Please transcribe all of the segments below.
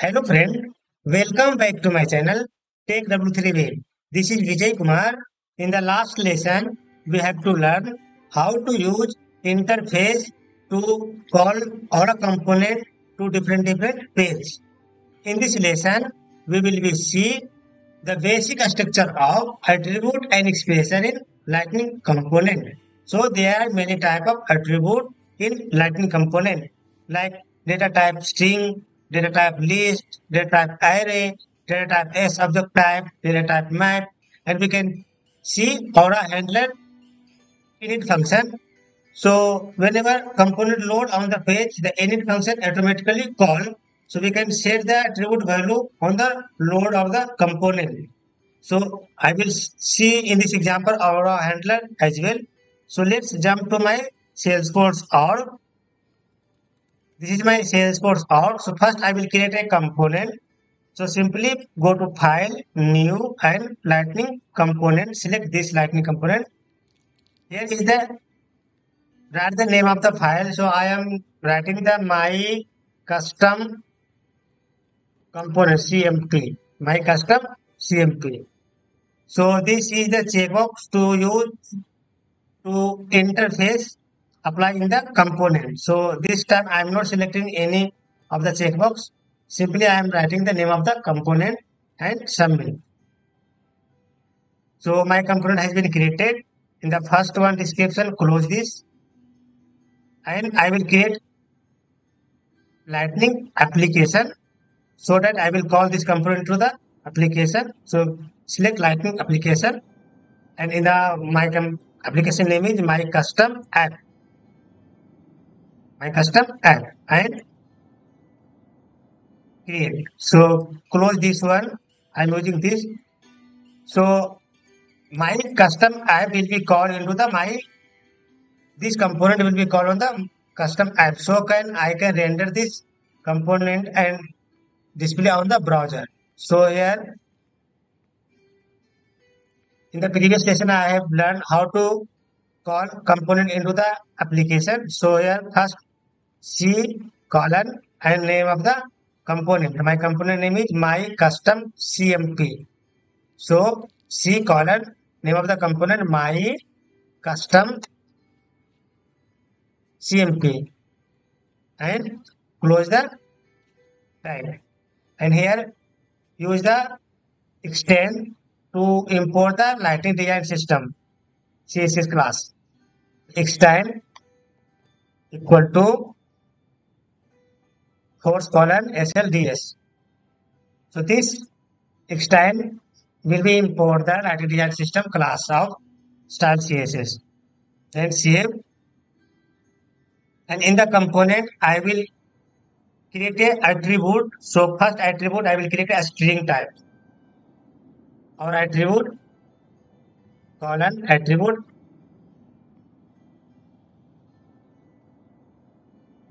Hello friend, welcome back to my channel Take W3 Web. This is Vijay Kumar. In the last lesson, we have to learn how to use interface to call our component to different pages. In this lesson, we will be see the basic structure of attribute and expression in Lightning component. So there are many type of attribute in Lightning component like data type string, data type list, data type array, data type s object type, data type map, and we can see Aura handler init function. So whenever component load on the page, the init function automatically call. So we can set the attribute value on the load of the component. So I will see in this example Aura handler as well. So let's jump to my Salesforce org. This is my Salesforce org. So first I will create a component. So simply go to File, New, and Lightning Component. Select this Lightning component. Here is the write the name of the file. So I am writing the my custom component CMP. My custom CMP. So this is the checkbox to use to interface applying the component. So this time I am not selecting any of the checkbox. Simply I am writing the name of the component and submit. So my component has been created. In the first one description, close this, and I will create Lightning application so that I will call this component to the application. So select Lightning application, and in the application name is my custom app, and create. So close this one. I'm using this. So my custom app will be called into the this component will be called on the custom app. So I can render this component and display on the browser. So here in the previous lesson I have learned how to call component into the application. So here first C colon and name of the component. My component name is my custom CMP. So C colon name of the component my custom CMP, and close the tag. And here use the extend to import the Lightning Design System CSS class. Extend equal to force colon SLDS. So this extend will be import the Lightning Design System class of style CSS. Then save. And in the component, I will create a attribute. So first attribute, I will create a string type. Or attribute colon attribute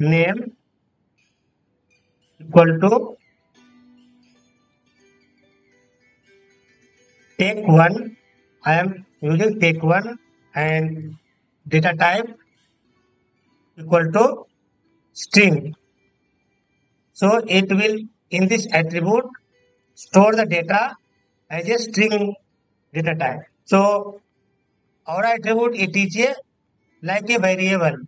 name equal to take one. I am using take one, and data type equal to string. So it will in this attribute store the data as a string data type. So our attribute it is a like a variable.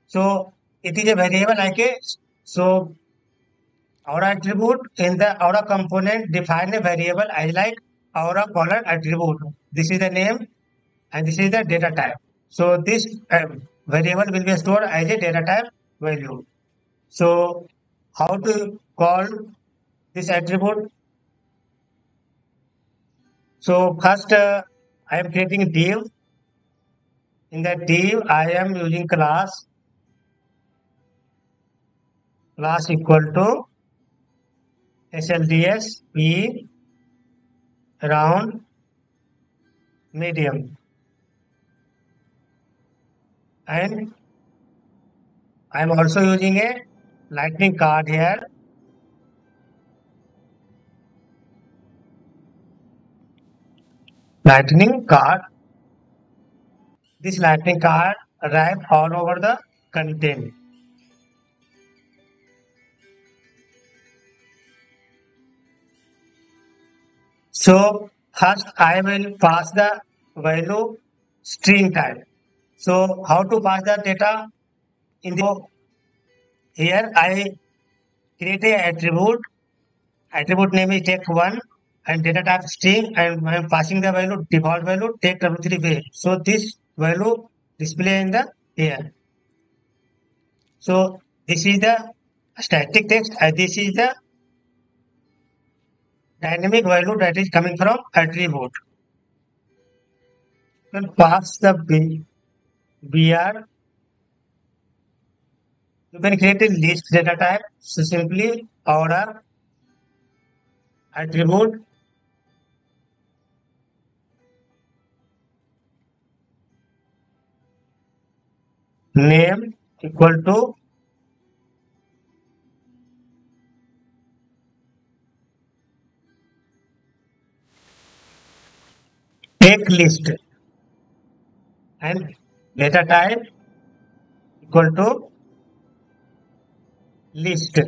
So it is a variable like a so our attribute in the our component define a variable as like our colon attribute. This is the name and this is the data type. So this variable will be stored as a data type value. So how to call this attribute? So first I am creating div. In that div I am using class equal to SLDS P round medium, and I am also using a lightning card here. Lightning card. This lightning card wrap all over the content. So first I will pass the value string type. So how to pass the data in the here I create a attribute. Attribute name is take1 and data type string, and I am passing the value default value take w3 wave. So this value display in the here. So this is the static text and this is the dynamic value that is coming from attribute. Then pass the br. You can create a list data type. So simply order attribute name equal to take list and data type equal to list.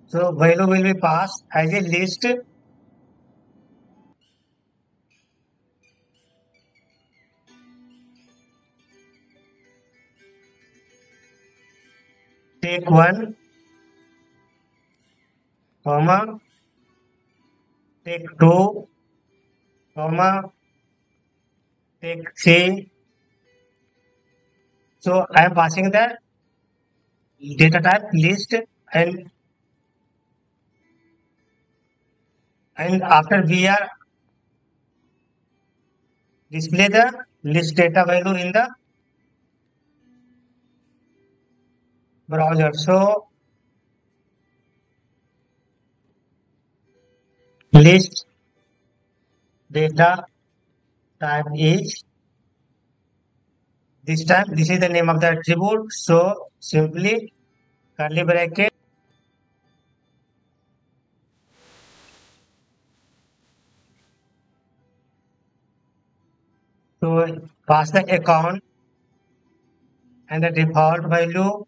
So value will be passed as a list. Take one, comma, take two, comma, take three. So I am passing the data type list and after we are display the list data value in the browser. So list data type is this time this is the name of the attribute. So simply curly bracket so pass the account and the default value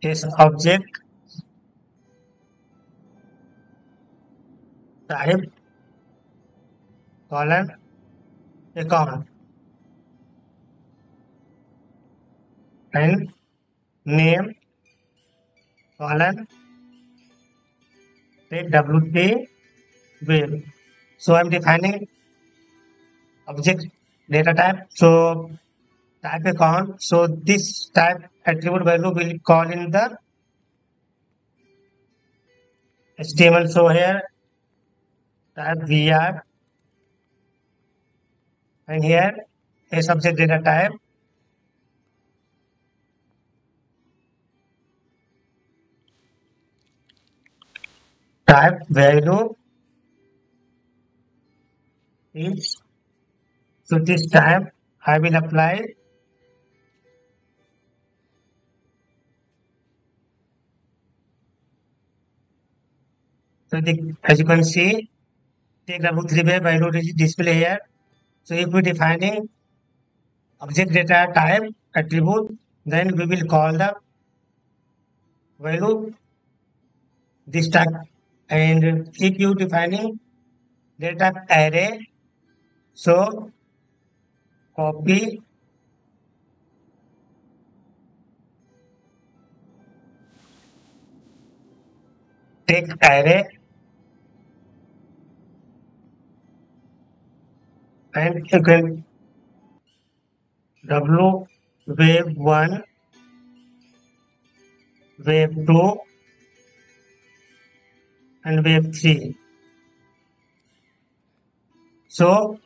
is object type colon account and name colon take w3 wave. So I'm defining object data type. So type account. So this type attribute value will call in the HTML. So here type vr and here a subject data type value is. So this time I will apply so as you can see take w3 wave value is display here. So if we defining object data type attribute, then we will call the value this type, and if you defining data type array, so copy take array and you can w wave 1 wave 2 and wave 3. So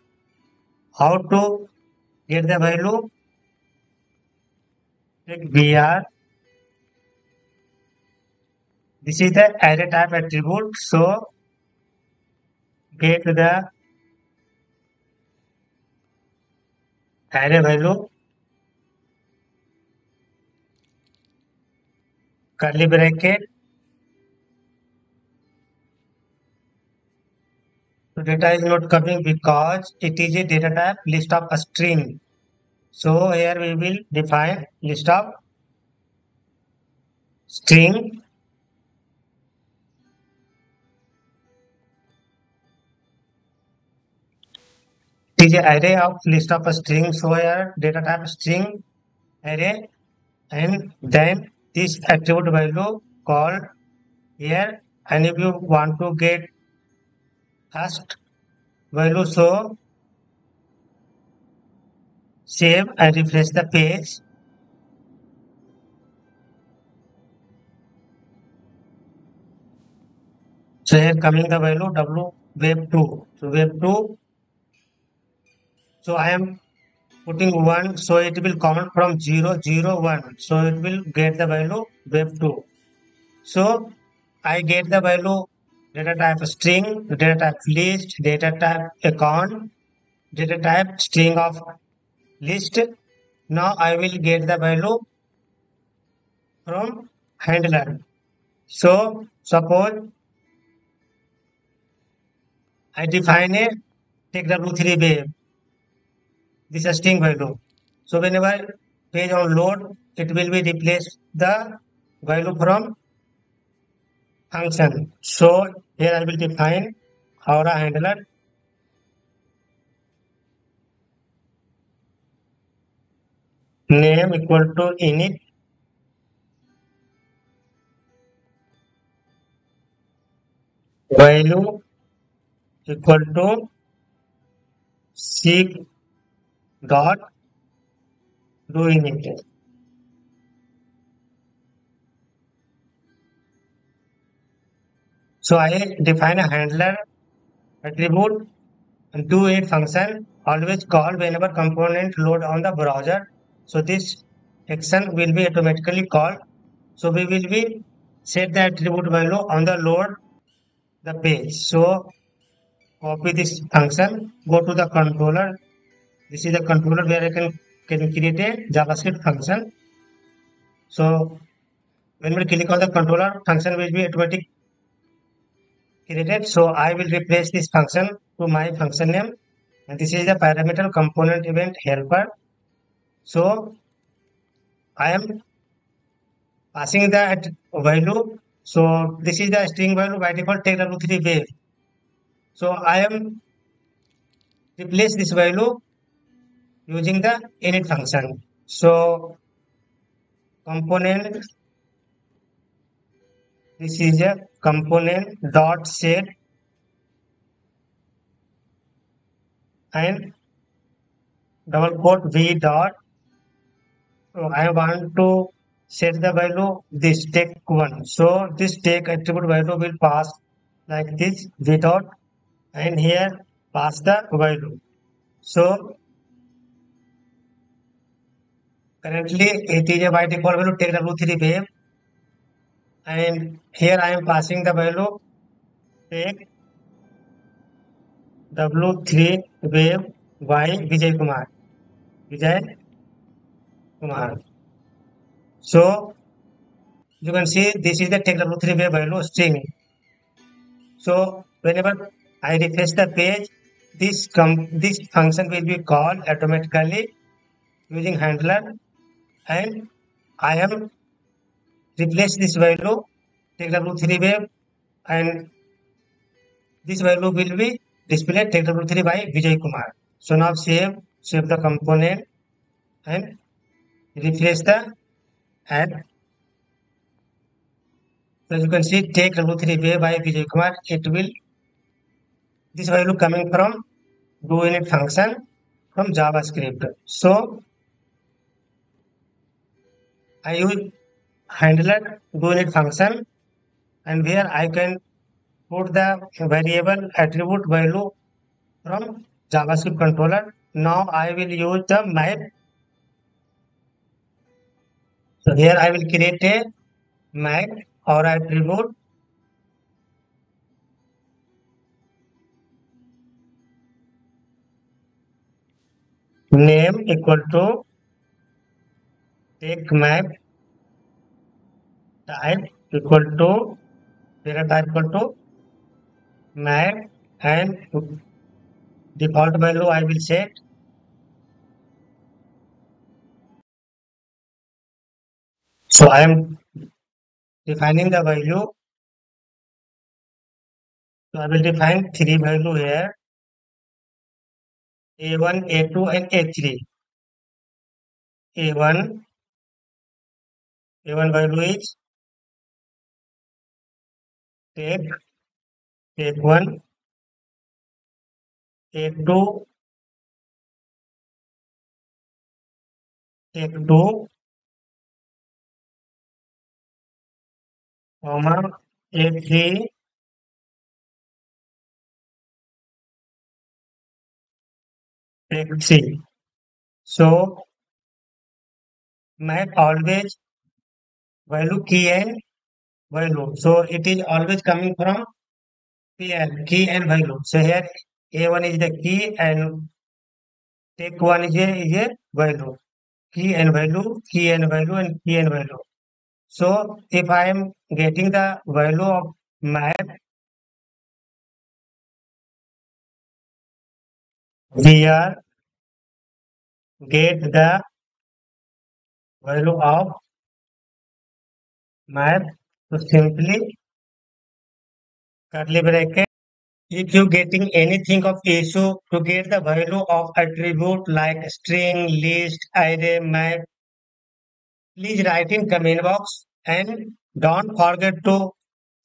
how to get the value? Take br. This is the array type attribute. So get the array value curly bracket. So data is not coming because it is a data type list of a string. So here we will define list of string is an array of list of a string. So here data type string array, and then this attribute value called here. And if you want to get first value, so save and refresh the page. So here coming the value w web2. So web2. So I am putting 1, so it will count from 0, 0, 1. So it will get the value web2. So I get the value data type string, data type list, data type account, data type string of list. Now I will get the value from handler. So suppose I define a take W3 wave. This is string value. So whenever page on load, it will be replaced the value from function. So here I will define Aura handler name equal to init value equal to seek dot do init. So I define a handler attribute do it function always called whenever component load on the browser. So this action will be automatically called. So we will be set the attribute value on the load the page. So copy this function, go to the controller. This is the controller where I can create a JavaScript function. So when we click on the controller, function will be automatic created. So I will replace this function to my function name, and this is the parameter component event helper. So I am passing that value. So this is the string value by default take w3 wave. So I am replace this value using the init function. So component, this is a component dot set and double quote v dot. So I want to set the value this take one. So this take attribute value will pass like this v dot, and here pass the value. So currently it is a by default value take w3 wave, and here I am passing the value take w3 wave by Vijay Kumar. Vijay Kumar. So you can see this is the take w3 wave value string. So whenever I refresh the page, this function will be called automatically using handler, and I am replace this value take w3 wave, and this value will be displayed take w3 by Vijay Kumar. So now save the component and refresh the add. So you can see take w3 wave by Vijay Kumar. It will this value coming from do init function from JavaScript. So I use handler do init function, and where I can put the variable attribute value from JavaScript controller. Now I will use the map. So here I will create a map or attribute name equal to take map type equal to data type equal to map, and default value I will set. So I am defining the value. So I will define three value here: a1, a2, and a3. A1, a1 value is take take one, take two, take two, comma a3, take three. So map always value key and value. So it is always coming from PL, key and value. So here A1 is the key and take one is a value. Key and value, key and value, and key and value. So if I am getting the value of map, we are get the value of map. So simply curly bracket. If you getting anything of issue to get the value of attribute like string, list, array, map, please write in comment box and don't forget to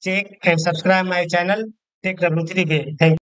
check and subscribe my channel Tech W3 Way. Thank you.